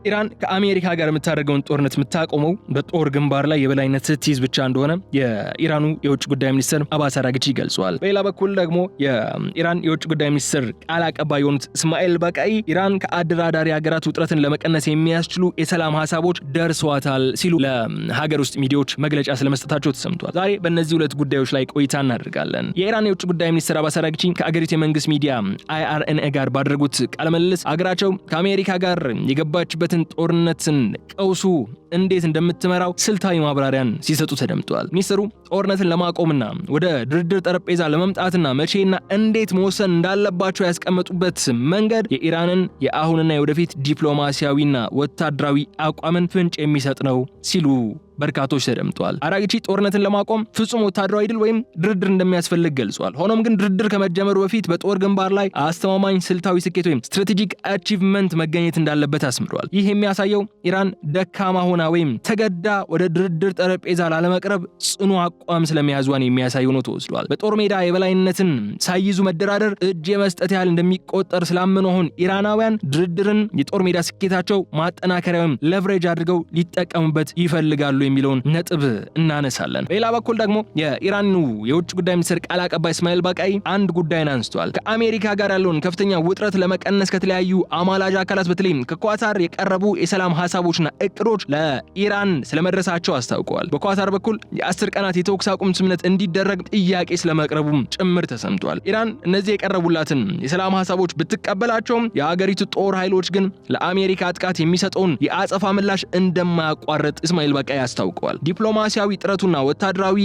ኢራን ከአሜሪካ ጋር የምታደርገውን ጦርነት የምታቆመው በጦር ግንባር ላይ የበላይነት ስትይዝ ብቻ እንደሆነ የኢራኑ የውጭ ጉዳይ ሚኒስትር አባስ አራግቺ ገልጿል። በሌላ በኩል ደግሞ የኢራን የውጭ ጉዳይ ሚኒስትር ቃል አቀባይ የሆኑት እስማኤል ባቃይ ኢራን ከአደራዳሪ ሀገራት ውጥረትን ለመቀነስ የሚያስችሉ የሰላም ሀሳቦች ደርሷታል ሲሉ ለሀገር ውስጥ ሚዲያዎች መግለጫ ስለመስጠታቸው ተሰምቷል። ዛሬ በእነዚህ ሁለት ጉዳዮች ላይ ቆይታ እናደርጋለን። የኢራን የውጭ ጉዳይ ሚኒስትር አባስ አራግቺ ከአገሪቱ የመንግስት ሚዲያ IRNA ጋር ባደረጉት ቃለ ምልልስ አገራቸው ከአሜሪካ ጋር የገባችበትን ጦርነትን ቀውሱ እንዴት እንደምትመራው ስልታዊ ማብራሪያን ሲሰጡ ተደምጧል። ሚኒስትሩ ጦርነትን ለማቆምና ወደ ድርድር ጠረጴዛ ለመምጣትና መቼና እንዴት መወሰን እንዳለባቸው ያስቀመጡበት መንገድ የኢራንን የአሁንና የወደፊት ዲፕሎማሲያዊና ወታደራዊ አቋምን ፍንጭ የሚሰጥ ነው ሲሉ በርካቶች ተደምጧል። አራግቺ ጦርነትን ለማቆም ፍጹም ወታደራዊ ድል ወይም ድርድር እንደሚያስፈልግ ገልጿል። ሆኖም ግን ድርድር ከመጀመሩ በፊት በጦር ግንባር ላይ አስተማማኝ ስልታዊ ስኬት ወይም ስትራቴጂክ አቺቭመንት መገኘት እንዳለበት አስምሯል። ይህ የሚያሳየው ኢራን ደካማ ሆና ወይም ተገዳ ወደ ድርድር ጠረጴዛ ላለመቅረብ ጽኑ አቋም ስለመያዟን የሚያሳይ ሆኖ ተወስዷል። በጦር ሜዳ የበላይነትን ሳይይዙ መደራደር እጅ የመስጠት ያህል እንደሚቆጠር ስላመኑ አሁን ኢራናውያን ድርድርን የጦር ሜዳ ስኬታቸው ማጠናከሪያ ወይም ሌቨሬጅ አድርገው ሊጠቀሙበት ይፈልጋሉ የሚለውን ነጥብ እናነሳለን። በሌላ በኩል ደግሞ የኢራኑ የውጭ ጉዳይ ሚኒስትር ቃል አቀባይ እስማኤል ባቃይ አንድ ጉዳይን አንስቷል። ከአሜሪካ ጋር ያለውን ከፍተኛ ውጥረት ለመቀነስ ከተለያዩ አማላጅ አካላት በተለይም ከኳታር የቀረቡ የሰላም ሀሳቦችና እቅዶች ለኢራን ስለመድረሳቸው አስታውቀዋል። በኳታር በኩል የ10 ቀናት የተኩስ አቁም ስምምነት እንዲደረግ ጥያቄ ስለመቅረቡም ጭምር ተሰምቷል። ኢራን እነዚህ የቀረቡላትን የሰላም ሀሳቦች ብትቀበላቸውም የሀገሪቱ ጦር ኃይሎች ግን ለአሜሪካ ጥቃት የሚሰጠውን የአጸፋ ምላሽ እንደማያቋርጥ እስማኤል ባቃይ ታውቀዋል። ዲፕሎማሲያዊ ጥረቱና ወታደራዊ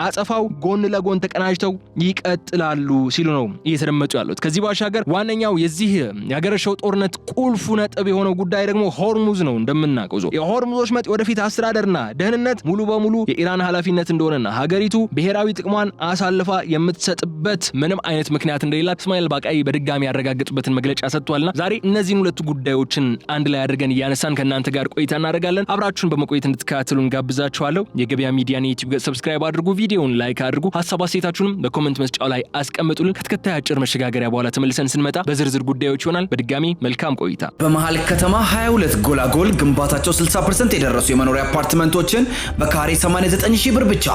አጸፋው ጎን ለጎን ተቀናጅተው ይቀጥላሉ ሲሉ ነው እየተደመጡ ያሉት። ከዚህ ባሻገር ዋነኛው የዚህ የሀገረሸው ጦርነት ቁልፉ ነጥብ የሆነው ጉዳይ ደግሞ ሆርሙዝ ነው። እንደምናውቀው የሆርሙዞች መጥ ወደፊት አስተዳደርና ደህንነት ሙሉ በሙሉ የኢራን ኃላፊነት እንደሆነና ሀገሪቱ ብሔራዊ ጥቅሟን አሳልፋ የምትሰጥበት ምንም አይነት ምክንያት እንደሌላት እስማኤል ባቃይ በድጋሚ ያረጋግጡበትን መግለጫ ሰጥቷልና ዛሬ እነዚህን ሁለቱ ጉዳዮችን አንድ ላይ አድርገን እያነሳን ከእናንተ ጋር ቆይታ እናደርጋለን። አብራችሁን በመቆየት እንድትከታተሉ ጋብዛችኋለሁ። የገበያ ሚዲያን የዩቲዩብ ገጽ ሰብስክራይብ አድርጉ፣ ቪዲዮውን ላይክ አድርጉ፣ ሐሳብ አስተያየታችሁንም በኮሜንት መስጫው ላይ አስቀምጡልን። ከተከታታይ አጭር መሸጋገሪያ በኋላ ተመልሰን ስንመጣ በዝርዝር ጉዳዮች ይሆናል። በድጋሚ መልካም ቆይታ። በመሃል ከተማ 22 ጎላጎል ግንባታቸው 60% የደረሱ የመኖሪያ አፓርትመንቶችን በካሬ 89000 ብር ብቻ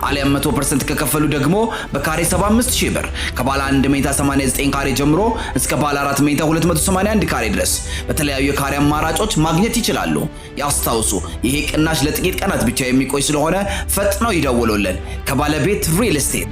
አሊያም 100% ከከፈሉ ደግሞ በካሬ 75000 ብር ከባለ 1 ሜታ 89 ካሬ ጀምሮ እስከ ባለ 4 ሜታ 281 ካሬ ድረስ በተለያዩ የካሬ አማራጮች ማግኘት ይችላሉ። ያስታውሱ፣ ይሄ ቅናሽ ለጥቂት ቀናት ብቻ የሚቆይ ስለሆነ ፈጥነው ይደውሉልን። ከባለቤት ሪል ስቴት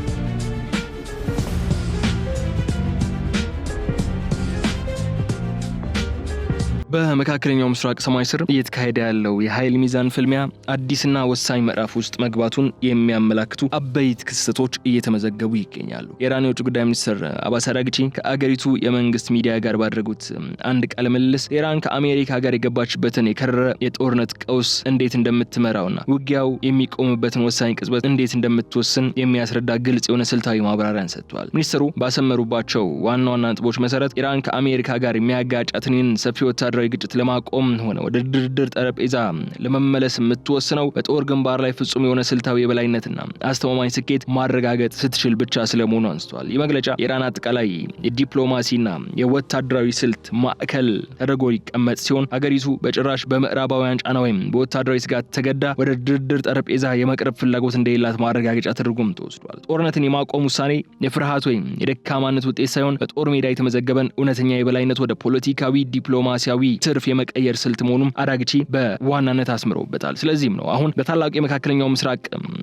በመካከለኛው ምስራቅ ሰማይ ስር እየተካሄደ ያለው የኃይል ሚዛን ፍልሚያ አዲስና ወሳኝ ምዕራፍ ውስጥ መግባቱን የሚያመላክቱ አበይት ክስተቶች እየተመዘገቡ ይገኛሉ። የኢራን የውጭ ጉዳይ ሚኒስትር አባስ አራግቺ ከአገሪቱ የመንግስት ሚዲያ ጋር ባደረጉት አንድ ቃለ ምልልስ ኢራን ከአሜሪካ ጋር የገባችበትን የከረረ የጦርነት ቀውስ እንዴት እንደምትመራውና ውጊያው የሚቆምበትን ወሳኝ ቅጽበት እንዴት እንደምትወስን የሚያስረዳ ግልጽ የሆነ ስልታዊ ማብራሪያን ሰጥቷል። ሚኒስትሩ ባሰመሩባቸው ዋና ዋና ነጥቦች መሰረት ኢራን ከአሜሪካ ጋር የሚያጋጫትን ሰፊ ወታደራዊ ግጭት ለማቆም ሆነ ወደ ድርድር ጠረጴዛ ለመመለስ የምትወስነው በጦር ግንባር ላይ ፍጹም የሆነ ስልታዊ የበላይነትና አስተማማኝ ስኬት ማረጋገጥ ስትችል ብቻ ስለመሆኑ አንስቷል። ይህ መግለጫ የኢራን አጠቃላይ የዲፕሎማሲና የወታደራዊ ስልት ማዕከል ተደርጎ ይቀመጥ ሲሆን ሀገሪቱ በጭራሽ በምዕራባውያን ጫና ወይም በወታደራዊ ስጋት ተገዳ ወደ ድርድር ጠረጴዛ የመቅረብ ፍላጎት እንደሌላት ማረጋገጫ ተደርጎም ተወስዷል። ጦርነትን የማቆም ውሳኔ የፍርሃት ወይም የደካማነት ውጤት ሳይሆን በጦር ሜዳ የተመዘገበን እውነተኛ የበላይነት ወደ ፖለቲካዊ ዲፕሎማሲያዊ ትርፍ የመቀየር ስልት መሆኑን አራግቺ በዋናነት አስምረውበታል። ስለዚህም ነው አሁን በታላቁ የመካከለኛው ምስራቅ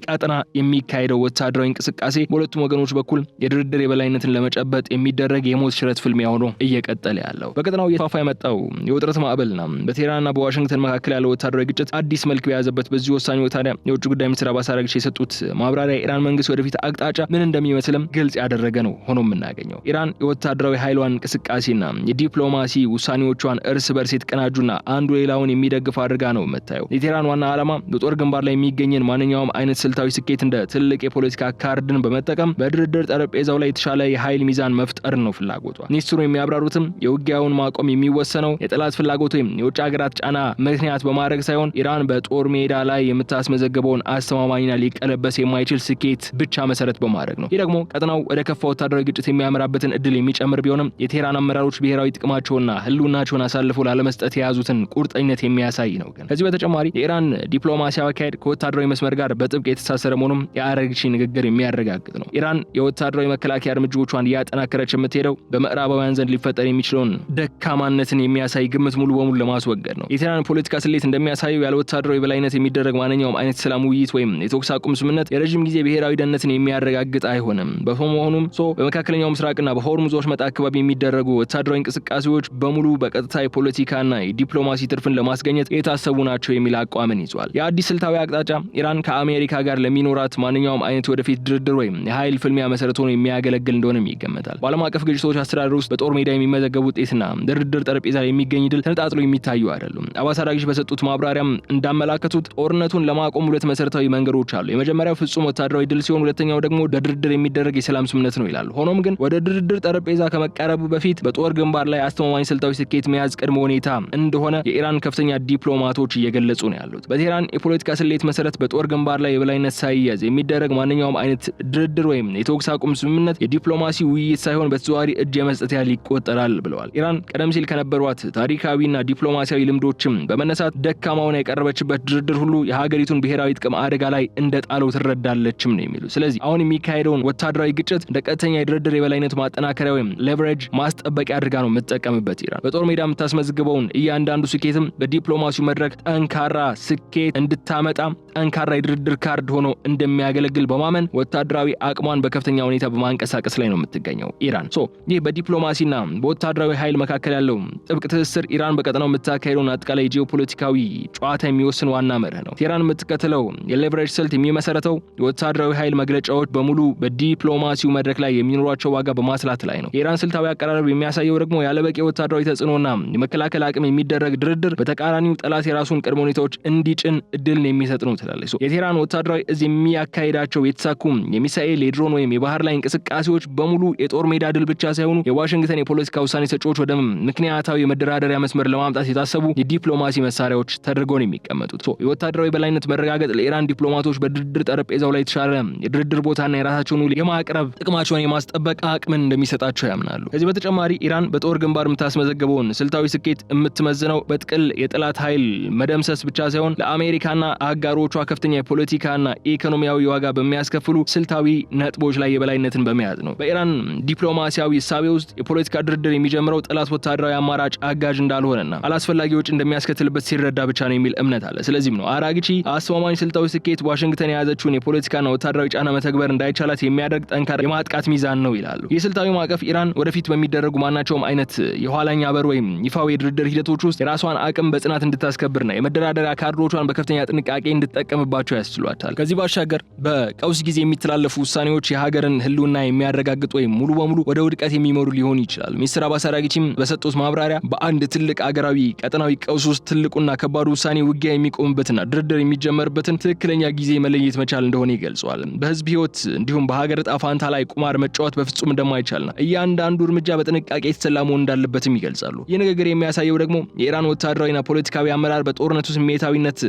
ቀጠና የሚካሄደው ወታደራዊ እንቅስቃሴ በሁለቱም ወገኖች በኩል የድርድር የበላይነትን ለመጨበጥ የሚደረግ የሞት ሽረት ፍልሚያ ሆኖ እየቀጠለ ያለው። በቀጠናው እየተፋፋ የመጣው የውጥረት ማዕበልና በቴህራንና በዋሽንግተን መካከል ያለው ወታደራዊ ግጭት አዲስ መልክ የያዘበት በዚህ ወሳኝ ወታደራዊ የውጭ ጉዳይ ሚኒስትር አባስ አራግቺ የሰጡት ማብራሪያ ኢራን መንግስት ወደፊት አቅጣጫ ምን እንደሚመስልም ግልጽ ያደረገ ነው ሆኖ የምናገኘው። ኢራን የወታደራዊ ኃይሏን እንቅስቃሴና የዲፕሎማሲ ውሳኔዎቿን እርስ በርስ የተቀናጁና አንዱ ሌላውን የሚደግፍ አድርጋ ነው የምታየው። የቴህራን ዋና ዓላማ በጦር ግንባር ላይ የሚገኝን ማንኛውም አይነት ስልታዊ ስኬት እንደ ትልቅ የፖለቲካ ካርድን በመጠቀም በድርድር ጠረጴዛው ላይ የተሻለ የኃይል ሚዛን መፍጠር ነው ፍላጎቷ። ሚኒስትሩ የሚያብራሩትም የውጊያውን ማቆም የሚወሰነው የጠላት ፍላጎት ወይም የውጭ ሀገራት ጫና ምክንያት በማድረግ ሳይሆን ኢራን በጦር ሜዳ ላይ የምታስመዘግበውን አስተማማኝና ሊቀለበስ የማይችል ስኬት ብቻ መሰረት በማድረግ ነው። ይህ ደግሞ ቀጠናው ወደ ከፋ ወታደራዊ ግጭት የሚያመራበትን እድል የሚጨምር ቢሆንም የቴህራን አመራሮች ብሔራዊ ጥቅማቸውና ህልውናቸውን አሳልፈው ላለመስጠት የያዙትን ቁርጠኝነት የሚያሳይ ነው። ግን ከዚህ በተጨማሪ የኢራን ዲፕሎማሲያዊ አካሄድ ከወታደራዊ መስመር ጋር በጥብቅ የተሳሰረ መሆኑን የአራግቺ ንግግር የሚያረጋግጥ ነው። ኢራን የወታደራዊ መከላከያ እርምጃዎቿን እያጠናከረች የምትሄደው በምዕራባውያን ዘንድ ሊፈጠር የሚችለውን ደካማነትን የሚያሳይ ግምት ሙሉ በሙሉ ለማስወገድ ነው። የቴህራን ፖለቲካ ስሌት እንደሚያሳየው ያለ ወታደራዊ በላይነት የሚደረግ ማንኛውም አይነት ሰላም ውይይት ወይም የተኩስ አቁም ስምምነት የረጅም ጊዜ ብሔራዊ ደህንነትን የሚያረጋግጥ አይሆንም። በመሆኑም በመካከለኛው ምስራቅና በሆርሙዝ ወሽመጥ አካባቢ የሚደረጉ ወታደራዊ እንቅስቃሴዎች በሙሉ በቀጥታ የፖለቲካና የዲፕሎማሲ ትርፍን ለማስገኘት የታሰቡ ናቸው የሚል አቋምን ይዟል። የአዲስ ስልታዊ አቅጣጫ ኢራን ከአሜሪካ ጋር ለሚኖራት ማንኛውም አይነት ወደፊት ድርድር ወይም የኃይል ፍልሚያ መሰረት ሆኖ የሚያገለግል እንደሆነም ይገመታል። በዓለም አቀፍ ግጭቶች አስተዳደር ውስጥ በጦር ሜዳ የሚመዘገብ ውጤትና ድርድር ጠረጴዛ ላይ የሚገኝ ድል ተነጣጥሎ የሚታዩ አይደሉም። አባስ አራግቺ በሰጡት ማብራሪያም እንዳመላከቱት ጦርነቱን ለማቆም ሁለት መሰረታዊ መንገዶች አሉ። የመጀመሪያው ፍጹም ወታደራዊ ድል ሲሆን ሁለተኛው ደግሞ ለድርድር የሚደረግ የሰላም ስምምነት ነው ይላሉ። ሆኖም ግን ወደ ድርድር ጠረጴዛ ከመቃረቡ በፊት በጦር ግንባር ላይ አስተማማኝ ስልታዊ ስኬት መያዝ ቅድመ ሁኔታ እንደሆነ የኢራን ከፍተኛ ዲፕሎማቶች እየገለጹ ነው ያሉት። በቴህራን የፖለቲካ ስሌት መሰረት በጦር ግንባር ላይ የበላይነት ሳይያዝ የሚደረግ ማንኛውም አይነት ድርድር ወይም የተኩስ አቁም ስምምነት የዲፕሎማሲ ውይይት ሳይሆን በተዘዋዋሪ እጅ የመስጠት ያህል ይቆጠራል ብለዋል። ኢራን ቀደም ሲል ከነበሯት ታሪካዊና ዲፕሎማሲያዊ ልምዶችም በመነሳት ደካማውን የቀረበችበት ድርድር ሁሉ የሀገሪቱን ብሔራዊ ጥቅም አደጋ ላይ እንደጣለው ትረዳለችም ነው የሚሉ። ስለዚህ አሁን የሚካሄደውን ወታደራዊ ግጭት እንደ ቀጥተኛ የድርድር የበላይነት ማጠናከሪያ ወይም ሌቨሬጅ ማስጠበቂያ አድርጋ ነው የምትጠቀምበት። ኢራን በጦር ሜዳ የምታስመዝግበውን እያንዳንዱ ስኬትም በዲፕሎማሲው መድረክ ጠንካራ ስኬት እንድታመጣ ጠንካራ የድርድር ካርድ ሆኖ እንደሚያገለግል በማመን ወታደራዊ አቅሟን በከፍተኛ ሁኔታ በማንቀሳቀስ ላይ ነው የምትገኘው ኢራን። ይህ በዲፕሎማሲና በወታደራዊ ኃይል መካከል ያለው ጥብቅ ትስስር ኢራን በቀጠናው የምታካሄደውን አጠቃላይ ጂኦፖለቲካዊ ጨዋታ የሚወስን ዋና መርህ ነው። ኢራን የምትከተለው የሌቨሬጅ ስልት የሚመሰረተው የወታደራዊ ኃይል መግለጫዎች በሙሉ በዲፕሎማሲው መድረክ ላይ የሚኖሯቸው ዋጋ በማስላት ላይ ነው። የኢራን ስልታዊ አቀራረብ የሚያሳየው ደግሞ ያለበቂ ወታደራዊ ተጽዕኖና የመከላከል አቅም የሚደረግ ድርድር በተቃራኒው ጠላት የራሱን ቅድመ ሁኔታዎች እንዲጭን እድልን የሚሰጥ ነው ትላለች። የቴህራን ወታደራዊ እዝ የሚያካሂዳቸው የተሳኩ የሚሳኤል የድሮን ወይም የባህር ላይ እንቅስቃሴዎች በሙሉ የጦር ሜዳ ድል ብቻ ሳይሆኑ የዋሽንግተን የፖለቲካ ውሳኔ ሰጪዎች ወደ ምክንያታዊ የመደራደሪያ መስመር ለማምጣት የታሰቡ የዲፕሎማሲ መሳሪያዎች ተደርገው ነው የሚቀመጡት። የወታደራዊ በላይነት መረጋገጥ ለኢራን ዲፕሎማቶች በድርድር ጠረጴዛው ላይ የተሻለ የድርድር ቦታና የራሳቸውን ውል የማቅረብ ጥቅማቸውን የማስጠበቅ አቅምን እንደሚሰጣቸው ያምናሉ። ከዚህ በተጨማሪ ኢራን በጦር ግንባር የምታስመዘግበውን ስልታዊ ስኬት የምትመዝነው በጥቅል የጠላት ኃይል መደምሰስ ብቻ ሳይሆን ለአሜሪካና አጋሮቿ ከፍተኛ የፖለቲካና ኢኮኖሚያዊ ዋጋ በሚያስከፍሉ ስልታዊ ነጥቦች ላይ የበላይነትን በመያዝ ነው። በኢራን ዲፕሎማሲያዊ እሳቤ ውስጥ የፖለቲካ ድርድር የሚጀምረው ጠላት ወታደራዊ አማራጭ አጋዥ እንዳልሆነና አላስፈላጊ ወጪ እንደሚያስከትልበት ሲረዳ ብቻ ነው የሚል እምነት አለ። ስለዚህም ነው አራግቺ አስተማማኝ ስልታዊ ስኬት ዋሽንግተን የያዘችውን የፖለቲካና ወታደራዊ ጫና መተግበር እንዳይቻላት የሚያደርግ ጠንካራ የማጥቃት ሚዛን ነው ይላሉ። ይህ ስልታዊ ማዕቀፍ ኢራን ወደፊት በሚደረጉ ማናቸውም አይነት የኋላኛ በር ወይም ይፋዊ የድርድር ሂደቶች ውስጥ የራሷን አቅም በጽናት እንድታስከብርና የመደራደሪያ ካርዶቿን በከፍተኛ ጥንቃቄ እንድትጠቀምባቸው ያስችሏታል። ከዚህ ባሻገር በቀውስ ጊዜ የሚተላለፉ ውሳኔዎች የሀገርን ህልውና የሚያረጋግጥ ወይም ሙሉ በሙሉ ወደ ውድቀት የሚመሩ ሊሆኑ ይችላል። ሚኒስትር አባስ አራግቺም በሰጡት ማብራሪያ በአንድ ትልቅ አገራዊ ቀጠናዊ ቀውስ ውስጥ ትልቁና ከባዱ ውሳኔ ውጊያ የሚቆምበትና ድርድር የሚጀመርበትን ትክክለኛ ጊዜ መለየት መቻል እንደሆነ ይገልጸዋል። በህዝብ ህይወት እንዲሁም በሀገር ዕጣ ፋንታ ላይ ቁማር መጫወት በፍጹም እንደማይቻልና እያንዳንዱ እርምጃ በጥንቃቄ የተሰላ መሆን እንዳለበትም ይገልጻሉ። ይህ ንግግር የሚያሳየው ደግሞ የኢራን ወታደራዊና ፖለቲካዊ አመራር በጦርነቱ ስሜታዊነት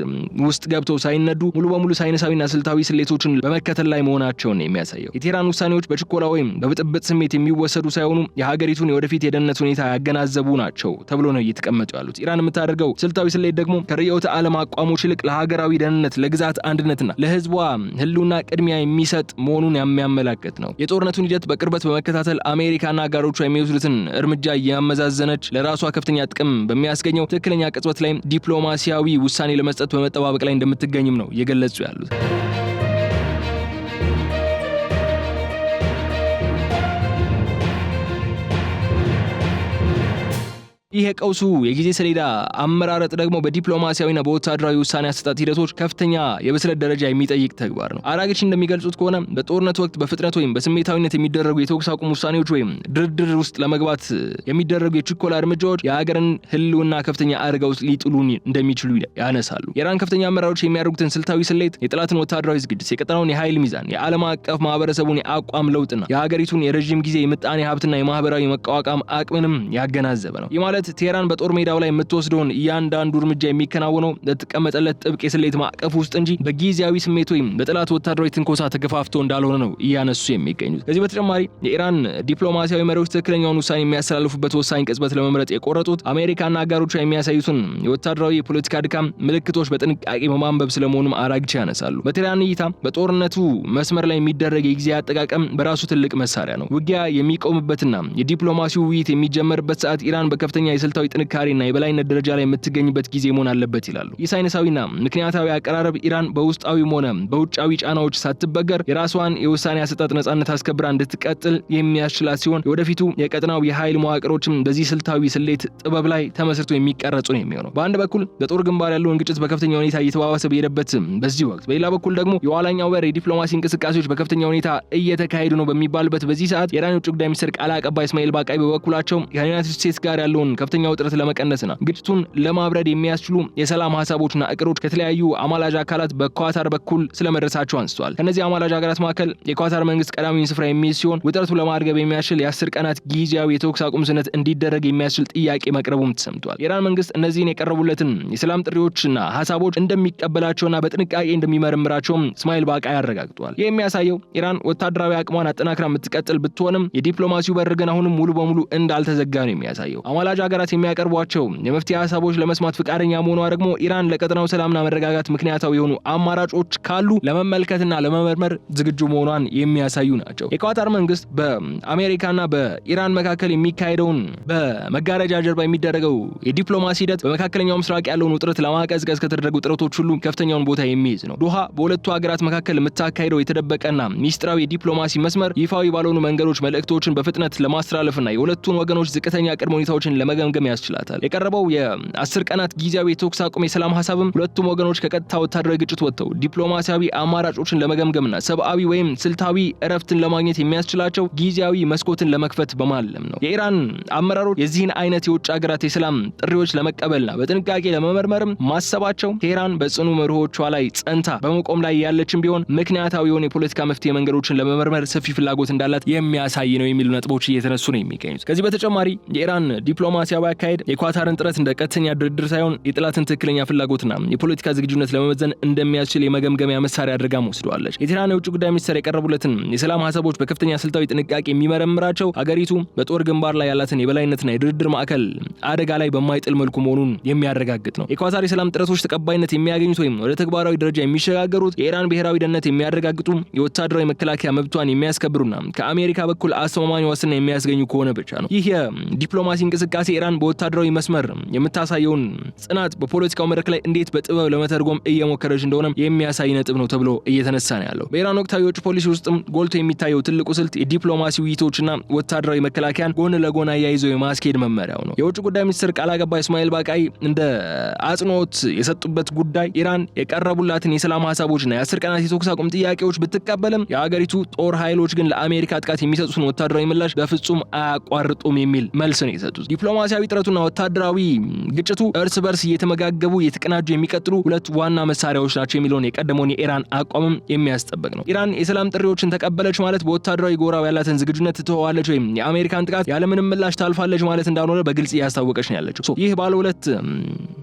ውስጥ ገብተው ሳይነዱ ሙሉ በሙሉ ሳይንሳዊና ስልታዊ ስሌቶችን በመከተል ላይ መሆናቸውን የሚያሳየው የቴህራን ውሳኔዎች በችኮላ ወይም በብጥብጥ ስሜት የሚወሰዱ ሳይሆኑ የሀገሪቱን የወደፊት የደህንነት ሁኔታ ያገናዘቡ ናቸው ተብሎ ነው እየተቀመጡ ያሉት። ኢራን የምታደርገው ስልታዊ ስሌት ደግሞ ከርዕዮተ ዓለም አቋሞች ይልቅ ለሀገራዊ ደህንነት፣ ለግዛት አንድነትና ለህዝቧ ህልውና ቅድሚያ የሚሰጥ መሆኑን የሚያመላክት ነው። የጦርነቱን ሂደት በቅርበት በመከታተል አሜሪካና አጋሮቿ የሚወስዱትን እርምጃ እያመዛዘነች ለራሷ ከፍተኛ ጥቅም በሚያስገኘው ትክክለኛ ቅጽበት ላይ ዲፕሎማሲያዊ ውሳኔ ለመስጠት በመጠባበቅ ላይ እንደምትገኝም ነው እየገለጹ ያሉት። ይህ የቀውሱ የጊዜ ሰሌዳ አመራረጥ ደግሞ በዲፕሎማሲያዊና በወታደራዊ ውሳኔ አሰጣጥ ሂደቶች ከፍተኛ የብስለት ደረጃ የሚጠይቅ ተግባር ነው። አራግቺ እንደሚገልጹት ከሆነ በጦርነት ወቅት በፍጥነት ወይም በስሜታዊነት የሚደረጉ የተኩስ አቁም ውሳኔዎች ወይም ድርድር ውስጥ ለመግባት የሚደረጉ የችኮላ እርምጃዎች የሀገርን ህልውና ከፍተኛ አደጋ ውስጥ ሊጥሉ እንደሚችሉ ያነሳሉ። የኢራን ከፍተኛ አመራሮች የሚያደርጉትን ስልታዊ ስሌት የጠላትን ወታደራዊ ዝግጅት፣ የቀጠናውን የኃይል ሚዛን፣ የዓለም አቀፍ ማህበረሰቡን የአቋም ለውጥና የሀገሪቱን የረዥም ጊዜ የምጣኔ ሀብትና የማህበራዊ መቋቋም አቅምንም ያገናዘበ ነው። ይህ ማለት ቴህራን በጦር ሜዳው ላይ የምትወስደውን እያንዳንዱ እርምጃ የሚከናወነው ለተቀመጠለት ጥብቅ የስሌት ማዕቀፍ ውስጥ እንጂ በጊዜያዊ ስሜት ወይም በጠላት ወታደራዊ ትንኮሳ ተገፋፍቶ እንዳልሆነ ነው እያነሱ የሚገኙት። ከዚህ በተጨማሪ የኢራን ዲፕሎማሲያዊ መሪዎች ትክክለኛውን ውሳኔ የሚያስተላልፉበት ወሳኝ ቅጽበት ለመምረጥ የቆረጡት አሜሪካና አጋሮቿ የሚያሳዩትን የወታደራዊ የፖለቲካ ድካም ምልክቶች በጥንቃቄ በማንበብ ስለመሆኑም አራግቼ ያነሳሉ። በቴህራን እይታ በጦርነቱ መስመር ላይ የሚደረግ የጊዜ አጠቃቀም በራሱ ትልቅ መሳሪያ ነው። ውጊያ የሚቆምበትና የዲፕሎማሲው ውይይት የሚጀመርበት ሰዓት ኢራን በከፍተኛ የስልታዊ ጥንካሬና የበላይነት ደረጃ ላይ የምትገኝበት ጊዜ መሆን አለበት ይላሉ። ይህ ሳይንሳዊና ምክንያታዊ አቀራረብ ኢራን በውስጣዊም ሆነ በውጫዊ ጫናዎች ሳትበገር የራሷን የውሳኔ አሰጣጥ ነጻነት አስከብራ እንድትቀጥል የሚያስችላት ሲሆን የወደፊቱ የቀጠናው የኃይል መዋቅሮችም በዚህ ስልታዊ ስሌት ጥበብ ላይ ተመስርቶ የሚቀረጹ ነው የሚሆነው። በአንድ በኩል በጦር ግንባር ያለውን ግጭት በከፍተኛ ሁኔታ እየተባባሰ በሄደበት በዚህ ወቅት፣ በሌላ በኩል ደግሞ የኋላኛው በር የዲፕሎማሲ እንቅስቃሴዎች በከፍተኛ ሁኔታ እየተካሄዱ ነው በሚባልበት በዚህ ሰዓት የኢራን የውጭ ጉዳይ ሚኒስትር ቃል አቀባይ እስማኤል ባቃይ በበኩላቸው ከዩናይትድ ስቴትስ ጋር ያለውን ከፍተኛ ውጥረት ለመቀነስና ግጭቱን ለማብረድ የሚያስችሉ የሰላም ሀሳቦችና እቅዶች ከተለያዩ አማላጅ አካላት በኳታር በኩል ስለመድረሳቸው አንስተዋል። ከነዚህ አማላጅ ሀገራት መካከል የኳታር መንግስት ቀዳሚውን ስፍራ የሚይዝ ሲሆን ውጥረቱ ለማርገብ የሚያስችል የ10 ቀናት ጊዜያዊ የተኩስ አቁም ስምምነት እንዲደረግ የሚያስችል ጥያቄ መቅረቡም ተሰምቷል። የኢራን መንግስት እነዚህን የቀረቡለትን የሰላም ጥሪዎችና ሀሳቦች እንደሚቀበላቸውና በጥንቃቄ እንደሚመረምራቸውም እስማኤል ባቃይ አረጋግጠዋል። ይህ የሚያሳየው ኢራን ወታደራዊ አቅሟን አጠናክራ የምትቀጥል ብትሆንም የዲፕሎማሲው በር ግን አሁንም ሙሉ በሙሉ እንዳልተዘጋ ነው የሚያሳየው። አማላጅ ሀገራት የሚያቀርቧቸው የመፍትሄ ሀሳቦች ለመስማት ፍቃደኛ መሆኗ ደግሞ ኢራን ለቀጠናው ሰላምና መረጋጋት ምክንያታዊ የሆኑ አማራጮች ካሉ ለመመልከትና ለመመርመር ዝግጁ መሆኗን የሚያሳዩ ናቸው። የኳታር መንግስት በአሜሪካና በኢራን መካከል የሚካሄደውን በመጋረጃ ጀርባ የሚደረገው የዲፕሎማሲ ሂደት በመካከለኛው ምስራቅ ያለውን ውጥረት ለማቀዝቀዝ ከተደረጉ ጥረቶች ሁሉ ከፍተኛውን ቦታ የሚይዝ ነው። ዶሃ በሁለቱ ሀገራት መካከል የምታካሄደው የተደበቀና ሚስጥራዊ የዲፕሎማሲ መስመር ይፋዊ ባልሆኑ መንገዶች መልእክቶችን በፍጥነት ለማስተላለፍና የሁለቱን ወገኖች ዝቅተኛ ቅድመ ሁኔታዎችን ለመገምገም ያስችላታል። የቀረበው የ10 ቀናት ጊዜያዊ የተኩስ አቁም የሰላም ሀሳብም ሁለቱም ወገኖች ከቀጥታ ወታደራዊ ግጭት ወጥተው ዲፕሎማሲያዊ አማራጮችን ለመገምገምና ሰብአዊ ወይም ስልታዊ እረፍትን ለማግኘት የሚያስችላቸው ጊዜያዊ መስኮትን ለመክፈት በማለም ነው። የኢራን አመራሮች የዚህን አይነት የውጭ ሀገራት የሰላም ጥሪዎች ለመቀበልና በጥንቃቄ ለመመርመርም ማሰባቸው ቴህራን በጽኑ መርሆቿ ላይ ጸንታ በመቆም ላይ ያለችም ቢሆን ምክንያታዊ የሆኑ የፖለቲካ መፍትሄ መንገዶችን ለመመርመር ሰፊ ፍላጎት እንዳላት የሚያሳይ ነው የሚሉ ነጥቦች እየተነሱ ነው የሚገኙት። ከዚህ በተጨማሪ የኢራን ዲፕሎማሲያዊ አካሄድ የኳታርን ጥረት እንደ ቀጥተኛ ድርድር ሳይሆን የጠላትን ትክክለኛ ፍላጎትና የፖለቲካ ዝግጁነት ለመመዘን እንደሚያስችል የመገምገሚያ መሳሪያ አድርጋ ወስደዋለች። የቴህራን የውጭ ጉዳይ ሚኒስትር የቀረቡለትን የሰላም ሀሳቦች በከፍተኛ ስልታዊ ጥንቃቄ የሚመረምራቸው አገሪቱ በጦር ግንባር ላይ ያላትን የበላይነትና የድርድር ማዕከል አደጋ ላይ በማይጥል መልኩ መሆኑን የሚያረጋግጥ ነው። የኳታር የሰላም ጥረቶች ተቀባይነት የሚያገኙት ወይም ወደ ተግባራዊ ደረጃ የሚሸጋገሩት የኢራን ብሔራዊ ደህንነት የሚያረጋግጡ የወታደራዊ መከላከያ መብቷን የሚያስከብሩና ከአሜሪካ በኩል አስተማማኝ ዋስትና የሚያስገኙ ከሆነ ብቻ ነው። ይህ የዲፕሎማሲ እንቅስቃሴ ኢራን በወታደራዊ መስመር የምታሳየውን ጽናት በፖለቲካው መድረክ ላይ እንዴት በጥበብ ለመተርጎም እየሞከረች እንደሆነ የሚያሳይ ነጥብ ነው ተብሎ እየተነሳ ነው ያለው። በኢራን ወቅታዊ የውጭ ፖሊሲ ውስጥም ጎልቶ የሚታየው ትልቁ ስልት የዲፕሎማሲ ውይይቶችና ወታደራዊ መከላከያን ጎን ለጎን አያይዘው የማስኬድ መመሪያው ነው። የውጭ ጉዳይ ሚኒስትር ቃል አቀባይ እስማኤል ባቃይ እንደ አጽንኦት የሰጡበት ጉዳይ ኢራን የቀረቡላትን የሰላም ሀሳቦችና የ10 ቀናት የተኩስ አቁም ጥያቄዎች ብትቀበልም የሀገሪቱ ጦር ኃይሎች ግን ለአሜሪካ ጥቃት የሚሰጡትን ወታደራዊ ምላሽ በፍጹም አያቋርጡም የሚል መልስ ነው የሰጡት። ዲፕሎማሲያዊ ጥረቱና ወታደራዊ ግጭቱ እርስ በርስ እየተመጋገቡ የተቀናጁ የሚቀጥሉ ሁለት ዋና መሳሪያዎች ናቸው የሚለውን የቀደመውን የኢራን አቋምም የሚያስጠብቅ ነው። ኢራን የሰላም ጥሪዎችን ተቀበለች ማለት በወታደራዊ ጎራው ያላትን ዝግጁነት ትተዋለች ወይም የአሜሪካን ጥቃት ያለምንም ምላሽ ታልፋለች ማለት እንዳልሆነ በግልጽ እያስታወቀች ነው ያለችው። ይህ ባለ ሁለት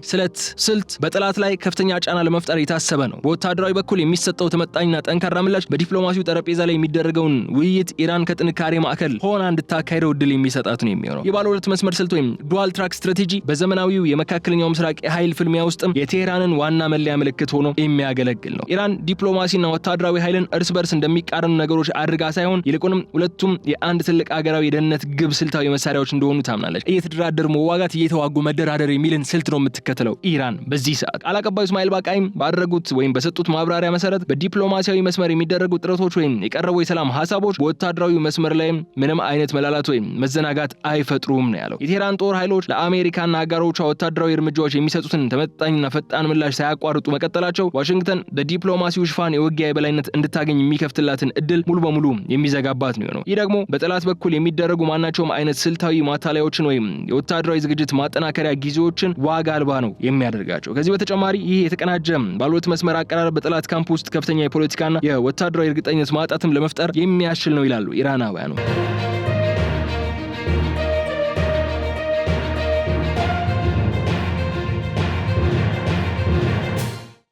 ስለት ስልት በጠላት ላይ ከፍተኛ ጫና ለመፍጠር የታሰበ ነው። በወታደራዊ በኩል የሚሰጠው ተመጣኝና ጠንካራ ምላሽ በዲፕሎማሲው ጠረጴዛ ላይ የሚደረገውን ውይይት ኢራን ከጥንካሬ ማዕከል ሆና እንድታካሄደው እድል የሚሰጣት ነው የሚሆነው። ይህ ባለ ሁለት መስመር ስልት ወይም ዱዋል ትራክ ስትራቴጂ በዘመናዊው የመካከለኛው ምስራቅ የኃይል ፍልሚያ ውስጥም የቴህራንን ዋና መለያ ምልክት ሆኖ የሚያገለግል ነው። ኢራን ዲፕሎማሲና ወታደራዊ ኃይልን እርስ በርስ እንደሚቃረኑ ነገሮች አድርጋ ሳይሆን ይልቁንም ሁለቱም የአንድ ትልቅ ሀገራዊ የደህንነት ግብ ስልታዊ መሳሪያዎች እንደሆኑ ታምናለች። እየተደራደሩ መዋጋት፣ እየተዋጉ መደራደር የሚልን ስልት ነው የምትከተለው ኢራን በዚህ ሰዓት። ቃል አቀባዩ እስማኤል ባቃይም ባደረጉት ወይም በሰጡት ማብራሪያ መሰረት በዲፕሎማሲያዊ መስመር የሚደረጉ ጥረቶች ወይም የቀረቡ የሰላም ሀሳቦች በወታደራዊ መስመር ላይ ምንም አይነት መላላት ወይም መዘናጋት አይፈጥሩም ነው ያለው። የቴህራን ጦር ኃይሎች ለአሜሪካና አጋሮቿ ወታደራዊ እርምጃዎች የሚሰጡትን ተመጣጣኝና ፈጣን ምላሽ ሳያቋርጡ መቀጠላቸው ዋሽንግተን በዲፕሎማሲው ሽፋን የውጊያ የበላይነት እንድታገኝ የሚከፍትላትን እድል ሙሉ በሙሉ የሚዘጋባት ነው። ይህ ደግሞ በጠላት በኩል የሚደረጉ ማናቸውም አይነት ስልታዊ ማታለያዎችን ወይም የወታደራዊ ዝግጅት ማጠናከሪያ ጊዜዎችን ዋጋ አልባ ነው የሚያደርጋቸው። ከዚህ በተጨማሪ ይህ የተቀናጀ ባለሁለት መስመር አቀራረብ በጠላት ካምፕ ውስጥ ከፍተኛ የፖለቲካና የወታደራዊ እርግጠኝነት ማጣትም ለመፍጠር የሚያስችል ነው ይላሉ ኢራናውያኑ።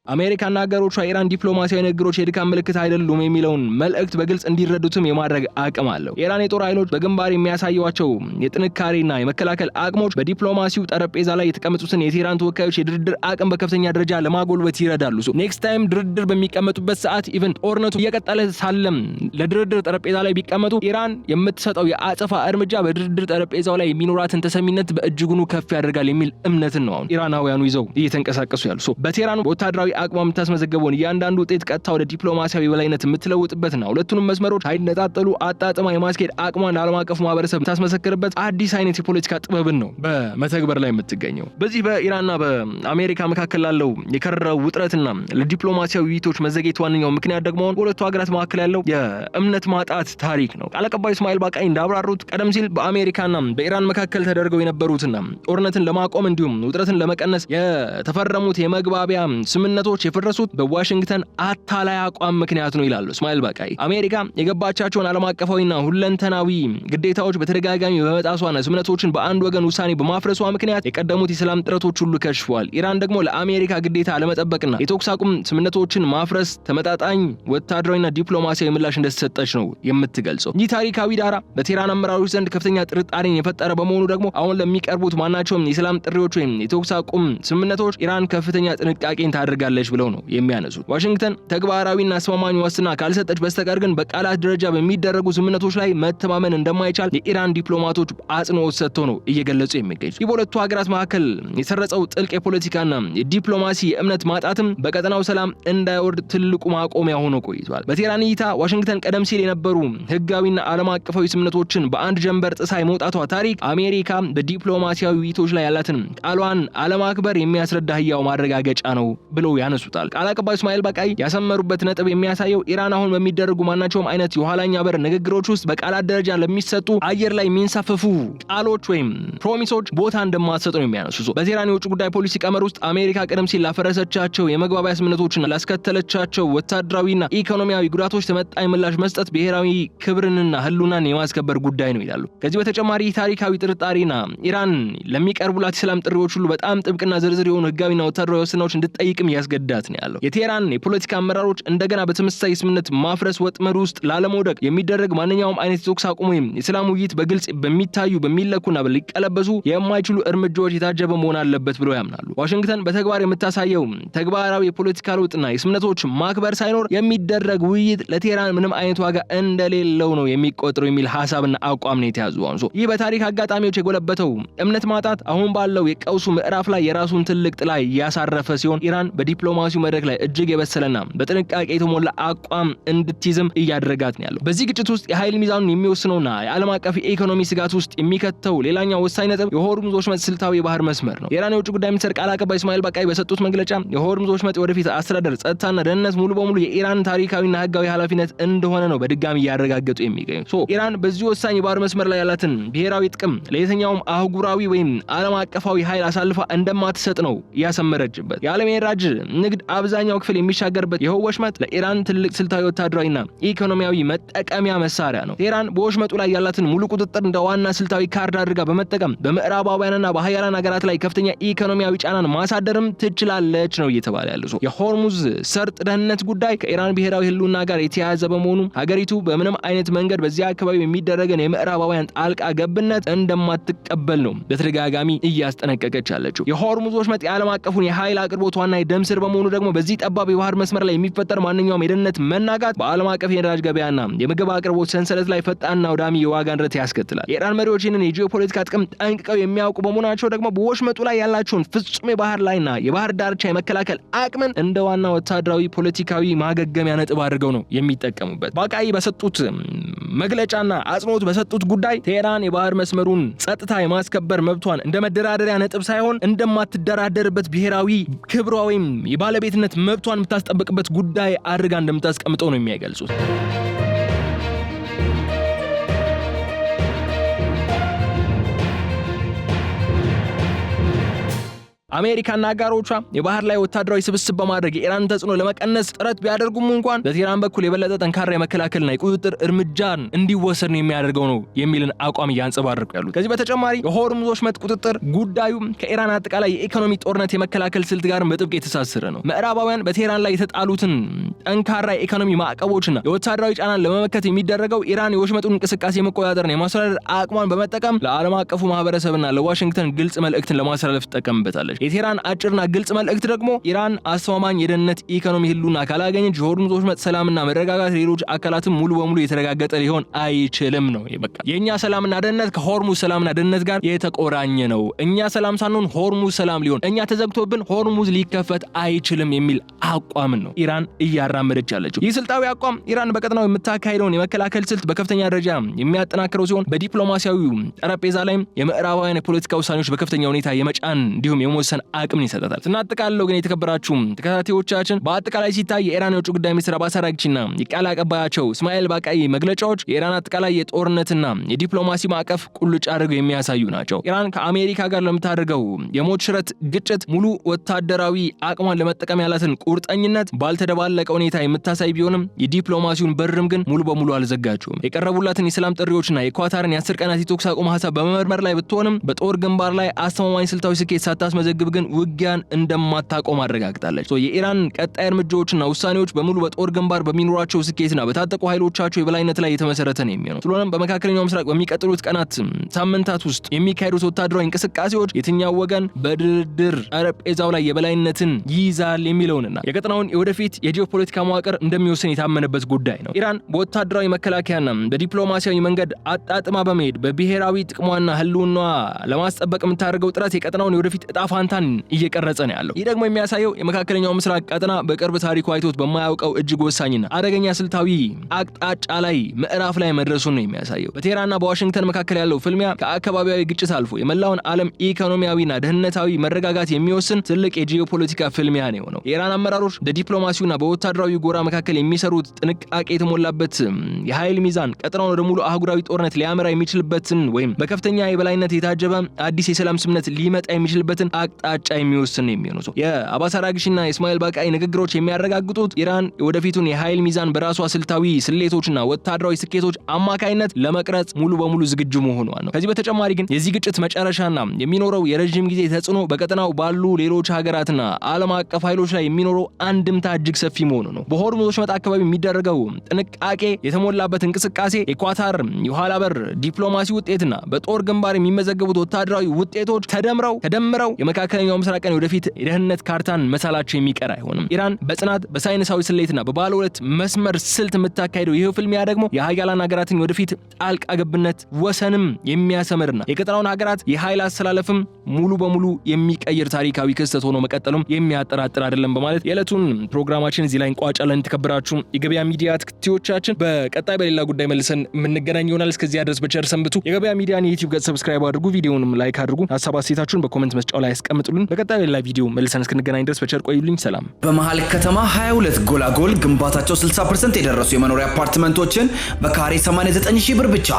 አሜሪካና ሀገሮቿ ኢራን ዲፕሎማሲያዊ ንግግሮች የድካም ምልክት አይደሉም የሚለውን መልእክት በግልጽ እንዲረዱትም የማድረግ አቅም አለው። የኢራን የጦር ኃይሎች በግንባር የሚያሳዩዋቸው የጥንካሬና የመከላከል አቅሞች በዲፕሎማሲው ጠረጴዛ ላይ የተቀመጡትን የቴህራን ተወካዮች የድርድር አቅም በከፍተኛ ደረጃ ለማጎልበት ይረዳሉ። ኔክስት ታይም ድርድር በሚቀመጡበት ሰዓት ኢቨን ጦርነቱ እየቀጠለ ሳለም ለድርድር ጠረጴዛ ላይ ቢቀመጡ ኢራን የምትሰጠው የአጸፋ እርምጃ በድርድር ጠረጴዛው ላይ የሚኖራትን ተሰሚነት በእጅጉኑ ከፍ ያደርጋል የሚል እምነትን ነው አሁን ኢራናውያኑ ይዘው እየተንቀሳቀሱ ያሉ። በቴህራን ወታደራዊ አቅሟ የምታስመዘገበውን እያንዳንዱ ውጤት ቀጥታ ወደ ዲፕሎማሲያዊ በላይነት የምትለውጥበትና ሁለቱንም መስመሮች ሳይነጣጠሉ አጣጥማ የማስኬድ አቅሟን ለዓለም አቀፉ ማህበረሰብ የምታስመሰክርበት አዲስ አይነት የፖለቲካ ጥበብን ነው በመተግበር ላይ የምትገኘው። በዚህ በኢራንና በአሜሪካ መካከል ላለው የከረረው ውጥረትና ለዲፕሎማሲያዊ ውይይቶች መዘግየት ዋነኛው ምክንያት ደግሞ በሁለቱ ሀገራት መካከል ያለው የእምነት ማጣት ታሪክ ነው። ቃል አቀባዩ እስማኤል ባቃይ እንዳብራሩት ቀደም ሲል በአሜሪካና በኢራን መካከል ተደርገው የነበሩትና ጦርነትን ለማቆም እንዲሁም ውጥረትን ለመቀነስ የተፈረሙት የመግባቢያ ስምምነቶች የፈረሱት በዋሽንግተን አታላይ አቋም ምክንያት ነው ይላሉ እስማኤል ባቃይ። አሜሪካ የገባቻቸውን ዓለም አቀፋዊና ሁለንተናዊ ግዴታዎች በተደጋጋሚ በመጣሷና ስምምነቶችን በአንድ ወገን ውሳኔ በማፍረሷ ምክንያት የቀደሙት የሰላም ጥረቶች ሁሉ ከሽፈዋል። ኢራን ደግሞ ለአሜሪካ ግዴታ ለመጠበቅና የተኩስ አቁም ስምምነቶችን ማፍረስ ተመጣጣኝ ወታደራዊና ዲፕሎማሲያዊ ምላሽ እንደተሰጠች ነው የምትገልጸው። ይህ ታሪካዊ ዳራ በቴህራን አመራሮች ዘንድ ከፍተኛ ጥርጣሬን የፈጠረ በመሆኑ ደግሞ አሁን ለሚቀርቡት ማናቸውም የሰላም ጥሪዎች ወይም የተኩስ አቁም ስምምነቶች ኢራን ከፍተኛ ጥንቃቄን ታደርጋለች ብለው ነው የሚያነሱት። ዋሽንግተን ተግባራዊና አስተማማኝ ዋስትና ካልሰጠች በስተቀር ግን በቃላት ደረጃ በሚደረጉ ስምምነቶች ላይ መተማመን እንደማይቻል የኢራን ዲፕሎማቶች አጽንኦት ሰጥተው ነው እየገለጹ የሚገኙት። በሁለቱ ሀገራት መካከል የሰረጸው ጥልቅ የፖለቲካና የዲፕሎማሲ የእምነት ማጣትም በቀጠናው ሰላም እንዳይወርድ ትልቁ ማቆሚያ ሆኖ ቆይቷል። በቴህራን እይታ ዋሽንግተን ቀደም ሲል የነበሩ ህጋዊና ዓለም አቀፋዊ ስምምነቶችን በአንድ ጀንበር ጥሳ የመውጣቷ ታሪክ አሜሪካ በዲፕሎማሲያዊ ውይይቶች ላይ ያላትን ቃሏን አለማክበር የሚያስረዳ ህያው ማረጋገጫ ነው ብለው ያነሱታል። ቃል አቀባዩ እስማኤል ባቃይ ያሰመሩበት ነጥብ የሚያሳየው ኢራን አሁን በሚደረጉ ማናቸውም አይነት የኋላኛ በር ንግግሮች ውስጥ በቃላት ደረጃ ለሚሰጡ አየር ላይ የሚንሳፈፉ ቃሎች ወይም ፕሮሚሶች ቦታ እንደማትሰጥ ነው የሚያነሱት። በቴህራን የውጭ ጉዳይ ፖሊሲ ቀመር ውስጥ አሜሪካ ቀደም ሲል ላፈረሰቻቸው የመግባቢያ ስምምነቶችና ላስከተለቻቸው ወታደራዊና ኢኮኖሚያዊ ጉዳቶች ተመጣጣኝ ምላሽ መስጠት ብሔራዊ ክብርንና ህልውናን የማስከበር ጉዳይ ነው ይላሉ። ከዚህ በተጨማሪ ታሪካዊ ጥርጣሬና ኢራን ለሚቀርቡላት የሰላም ጥሪዎች ሁሉ በጣም ጥብቅና ዝርዝር የሆኑ ህጋዊና ወታደራዊ ዋስትናዎች እንድትጠይቅም ያስገድዳት ነው ያለው። የቴህራን የፖለቲካ አመራሮች እንደገና በተመሳሳይ ስምምነት ማፍረስ ወጥመድ ውስጥ ላለመውደቅ የሚደረግ ማንኛውም አይነት የተኩስ አቁም ወይም የሰላም ውይይት በግልጽ በሚታዩ በሚለኩና ሊቀለበሱ የማይችሉ እርምጃዎች የታጀበ መሆን አለበት ብለው ያምናሉ። ዋሽንግተን በተግባር የምታሳየው ተግባራዊ የፖለቲካ ለውጥና የስምምነቶች ማክበር ሳይኖር የሚደረግ ውይይት ለቴህራን ምንም አይነት ዋጋ እንደሌለው ነው የሚቆጥረው የሚል ሐሳብና አቋም ነው የተያዙ። ይህ በታሪክ አጋጣሚዎች የጎለበተው እምነት ማጣት አሁን ባለው የቀውሱ ምዕራፍ ላይ የራሱን ትልቅ ጥላ ያሳረፈ ሲሆን ኢራን በዲፕሎማሲው መድረክ ላይ እጅግ የበሰለና በጥንቃቄ የተሞላ አቋም እንድትይዝም እያደረጋት ነው ያለው። በዚህ ግጭት ውስጥ የኃይል ሚዛኑን የሚወስነውና የዓለም አቀፍ የኢኮኖሚ ስጋት ውስጥ የሚከተው ሌላኛው ወሳኝ ነጥብ የሆርሙዝ ወሽመጥ ስልታዊ የባህር መስመር ነው። የኢራን የውጭ ጉዳይ ሚኒስትር ቃል አቀባይ እስማኤል ባቃይ በሰጡት መግለጫ የሆርሙዝ ወሽመጥ ወደፊት አስተዳደር ጸጥታና ደህንነት ሙሉ በሙሉ የኢራን ታሪካዊና ህጋዊ ኃላፊነት እንደሆነ ነው በድጋሚ እያረጋገጡ የሚገኙ። ኢራን በዚህ ወሳኝ የባህር መስመር ላይ ያላትን ብሔራዊ ጥቅም ለየትኛውም አህጉራዊ ወይም ዓለም አቀፋዊ ኃይል አሳልፋ እንደማትሰጥ ነው ያሰመረችበት። የዓለም የነዳጅ ንግድ አብዛኛው ክፍል የሚሻገርበት ይኸው ወሽመጥ ለኢራን ትልቅ ስልታዊ ወታደራዊና ኢኮኖሚያዊ መጠቀሚያ መሳሪያ ነው። ቴህራን በወሽመጡ ላይ ያላትን ሙሉ ቁጥጥር እንደ ዋና ስልታዊ ካርድ አድርጋ በመጠቀም በምዕራባውያንና በሀያላን ሀገራት ላይ ከፍተኛ ኢኮኖሚያዊ ጫናን ማሳደርም ትችላለች ነው እየተባለ ያለው። የሆርሙዝ ሰርጥ ደህንነት ጉዳይ ከኢራን ብሔራዊ ህልውና ጋር የተያያዘ በመሆኑ ሀገሪቱ በምንም አይነት መንገድ በዚያ አካባቢ የሚደረገን የምዕራባውያን ጣልቃ ገብነት እንደማትቀበል ነው በተደጋጋሚ እያስጠነቀቀች ያለችው። የሆርሙዝ ወሽመጥ የዓለም አቀፉን የኃይል አቅርቦት ዋና የደም ስር በመሆኑ ደግሞ በዚህ ጠባብ የባህር መስመር ላይ የሚፈጠር ማንኛውም የደህንነት መናጋት በዓለም አቀፍ የነዳጅ ገበያና የምግብ አቅርቦት ሰንሰለት ላይ ፈጣንና አውዳሚ የዋጋ ንረት ያስከትላል። የኢራን መሪዎች ይህንን የጂኦፖለቲካ ጥቅም ጠንቅቀው የሚያውቁ በመሆናቸው ደግሞ በወሽመጡ ላይ ያላቸውን ፍጹም የባህር ላይና የባህር ዳርቻ የመከላከል አቅምን እንደ ዋና ወታደራዊ ፖለቲካዊ ማገገሚያ ነጥብ አድርገው ነው የሚጠቀሙበት። ባቃይ በሰጡት መግለጫና አጽንኦት በሰጡት ጉዳይ ቴህራን የባህር መስመሩን ጸጥታ የማስከበር መብቷን እንደ መደራደሪያ ነጥብ ሳይሆን እንደማትደራደርበት ብሔራዊ ክብሯ ወይም የባለቤትነት መብቷን የምታስጠብቅበት ጉዳይ አድርጋ እንደምታስቀምጠው ነው የሚያገልጹት። አሜሪካና አጋሮቿ የባህር ላይ ወታደራዊ ስብስብ በማድረግ የኢራን ተጽዕኖ ለመቀነስ ጥረት ቢያደርጉም እንኳን በቴህራን በኩል የበለጠ ጠንካራ የመከላከልና የቁጥጥር እርምጃን እንዲወሰድ ነው የሚያደርገው ነው የሚልን አቋም እያንጸባረቁ ያሉት። ከዚህ በተጨማሪ የሆርሙዝ ወሽመጥ ቁጥጥር ጉዳዩ ከኢራን አጠቃላይ የኢኮኖሚ ጦርነት የመከላከል ስልት ጋር በጥብቅ የተሳሰረ ነው። ምዕራባውያን በቴህራን ላይ የተጣሉትን ጠንካራ የኢኮኖሚ ማዕቀቦችና የወታደራዊ ጫናን ለመመከት የሚደረገው ኢራን የወሽመጡን እንቅስቃሴ መቆጣጠርና የማስተዳደር አቅሟን በመጠቀም ለዓለም አቀፉ ማህበረሰብና ለዋሽንግተን ግልጽ መልእክትን ለማስተላለፍ ትጠቀምበታለች። የቴህራን አጭርና ግልጽ መልእክት ደግሞ ኢራን አስተማማኝ የደህንነት ኢኮኖሚ ህልውና ካላገኘች የሆርሙዝ ወሽመጥ ሰላምና መረጋጋት ሌሎች አካላትም ሙሉ በሙሉ የተረጋገጠ ሊሆን አይችልም ነው። በቃ የኛ ሰላምና ደህንነት ከሆርሙዝ ሰላምና ደህንነት ጋር የተቆራኘ ነው። እኛ ሰላም ሳንሆን ሆርሙዝ ሰላም ሊሆን፣ እኛ ተዘግቶብን ሆርሙዝ ሊከፈት አይችልም የሚል አቋም ነው ኢራን እያራመደች ያለችው። ይህ ስልታዊ አቋም ኢራን በቀጠናው የምታካሄደውን የመከላከል ስልት በከፍተኛ ደረጃ የሚያጠናክረው ሲሆን በዲፕሎማሲያዊ ጠረጴዛ ላይ የምዕራባውያን የፖለቲካ ውሳኔዎች በከፍተኛ ሁኔታ የመጫን እንዲሁም የመወሰን አቅምን ይሰጣታል። ስናጠቃልለው ግን የተከበራችሁ ተከታታዮቻችን በአጠቃላይ ሲታይ የኢራን የውጭ ጉዳይ ሚኒስትር አባስ አራግቺና የቃል አቀባያቸው እስማኤል ባቃይ መግለጫዎች የኢራን አጠቃላይ የጦርነትና የዲፕሎማሲ ማዕቀፍ ቁልጭ አድርገው የሚያሳዩ ናቸው። ኢራን ከአሜሪካ ጋር ለምታደርገው የሞት ሽረት ግጭት ሙሉ ወታደራዊ አቅሟን ለመጠቀም ያላትን ቁርጠኝነት ባልተደባለቀ ሁኔታ የምታሳይ ቢሆንም የዲፕሎማሲውን በርም ግን ሙሉ በሙሉ አልዘጋችውም። የቀረቡላትን የሰላም ጥሪዎችና የኳታርን የ10 ቀናት የተኩስ አቁም ሐሳብ በመመርመር ላይ ብትሆንም በጦር ግንባር ላይ አስተማማኝ ስልታዊ ስኬት ሳታስመዘግብ ግን ውጊያን እንደማታቆም አረጋግጣለች። የኢራን ቀጣይ እርምጃዎችና ውሳኔዎች በሙሉ በጦር ግንባር በሚኖራቸው ስኬትና በታጠቁ ኃይሎቻቸው የበላይነት ላይ የተመሰረተ ነው የሚሆነው። ስለሆነም በመካከለኛው ምስራቅ በሚቀጥሉት ቀናት ሳምንታት ውስጥ የሚካሄዱት ወታደራዊ እንቅስቃሴዎች የትኛው ወገን በድርድር ጠረጴዛው ላይ የበላይነትን ይይዛል የሚለውንና የቀጠናውን የወደፊት የጂኦፖለቲካ መዋቅር እንደሚወስን የታመነበት ጉዳይ ነው። ኢራን በወታደራዊ መከላከያና በዲፕሎማሲያዊ መንገድ አጣጥማ በመሄድ በብሔራዊ ጥቅሟና ህልውናዋ ለማስጠበቅ የምታደርገው ጥረት የቀጠናውን የወደፊት እጣ ፋንታን እየቀረጸ ነው ያለው። ይህ ደግሞ የሚያሳየው የመካከለኛው ምስራቅ ቀጠና በቅርብ ታሪኩ አይቶት በማያውቀው እጅግ ወሳኝና አደገኛ ስልታዊ አቅጣጫ ላይ ምዕራፍ ላይ መድረሱን ነው የሚያሳየው። በቴህራንና በዋሽንግተን መካከል ያለው ፍልሚያ ከአካባቢያዊ ግጭት አልፎ የመላውን ዓለም ኢኮኖሚያዊና ደህንነታዊ መረጋጋት የሚወስን ትልቅ የጂኦፖለቲካ ፍልሚያ ነው የሆነው። የኢራን አመራሮች በዲፕሎማሲውና በወታደራዊ ጎራ መካከል የሚሰሩት ጥንቃቄ የተሞላበት የኃይል ሚዛን ቀጠናውን ወደ ሙሉ አህጉራዊ ጦርነት ሊያመራ የሚችልበትን ወይም በከፍተኛ የበላይነት የታጀበ አዲስ የሰላም ስምምነት ሊመጣ የሚችልበትን አቅጣጫ የሚወስን ነው የሚሆነው። የአባስ አራግቺና የእስማኤል ባቃይ ንግግሮች የሚያረጋግጡት ኢራን የወደፊቱን የኃይል ሚዛን በራሷ ስልታዊ ስሌቶችና ወታደራዊ ስኬቶች አማካይነት ለመቅረጽ ሙሉ በሙሉ ዝግጁ መሆኗ ነው። ከዚህ በተጨማሪ ግን የዚህ ግጭት መጨረሻና የሚኖረው የረጅም ጊዜ ተጽዕኖ በቀጠናው ባሉ ሌሎች ሀገራትና ዓለም አቀፍ ኃይሎች ላይ የሚኖረው አንድምታ እጅግ ሰፊ መሆኑ ነው። በሆርሙዝ ወሽመጥ አካባቢ የሚደረገው ጥንቃቄ የተሞላበት እንቅስቃሴ የኳታር የኋላ በር ዲፕሎማሲ ውጤትና በጦር ግንባር የሚመዘገቡት ወታደራዊ ውጤቶች ተደምረው የመካከለኛው ምስራቅን ወደፊት የደህንነት ካርታን መሳላቸው የሚቀር አይሆንም። ኢራን በጽናት በሳይንሳዊ ስሌትና በባለ ሁለት መስመር ስልት የምታካሄደው ይህ ፍልሚያ ደግሞ የሀያላን ሀገራትን ወደፊት ጣልቃ ገብነት ወሰንም የሚያሰምርና የቀጠናውን ሀገራት የኃይል አስተላለፍም ሙሉ በሙሉ የሚቀይር ታሪካዊ ክስተት ሆኖ መቀጠሉም የሚያጠራጥር አይደለም በማለት የዕለቱን ፕሮግራማችን እዚህ ላይ እንቋጫለን። የተከበራችሁ የገበያ ሚዲያ ተከታታዮቻችን በቀጣይ በሌላ ጉዳይ መልሰን የምንገናኝ ይሆናል። እስከዚያ ድረስ በቸር ሰንብቱ። የገበያ ሚዲያን የዩቲዩብ ገጽ ሰብስክራይብ አድርጉ፣ ቪዲዮውንም ላይክ አድርጉ፣ ሀሳብ አስተያየታችሁን በኮሜንት መስጫው ላይ ያስቀምጡልን። በቀጣይ በሌላ ቪዲዮ መልሰን እስክንገናኝ ድረስ በቸር ቆዩልኝ። ሰላም። በመሃል ከተማ 22 ጎላጎል ግንባታቸው 60% የደረሱ የመኖሪያ አፓርትመንቶችን በካሬ 89,000 ብር ብቻ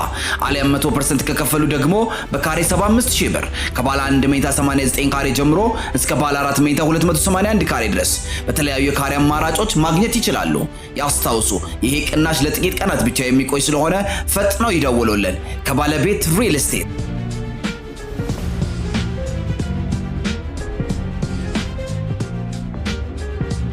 አሊያም 100% ከከፈሉ ደግሞ በካሬ 75,000 ብር ከባለ 1 ሜታ 89 ካሬ ጀምሮ እስከ ባለ 4 ሜታ 281 ካሬ ድረስ በተለያዩ የካሬ አማራጮች ማግኘት ይችላሉ። ያስታውሱ፣ ይሄ ቅናሽ ለጥቂት ቀናት ብቻ የሚቆይ ስለሆነ ፈጥነው ይደውሉልን። ከባለቤት ሪል ስቴት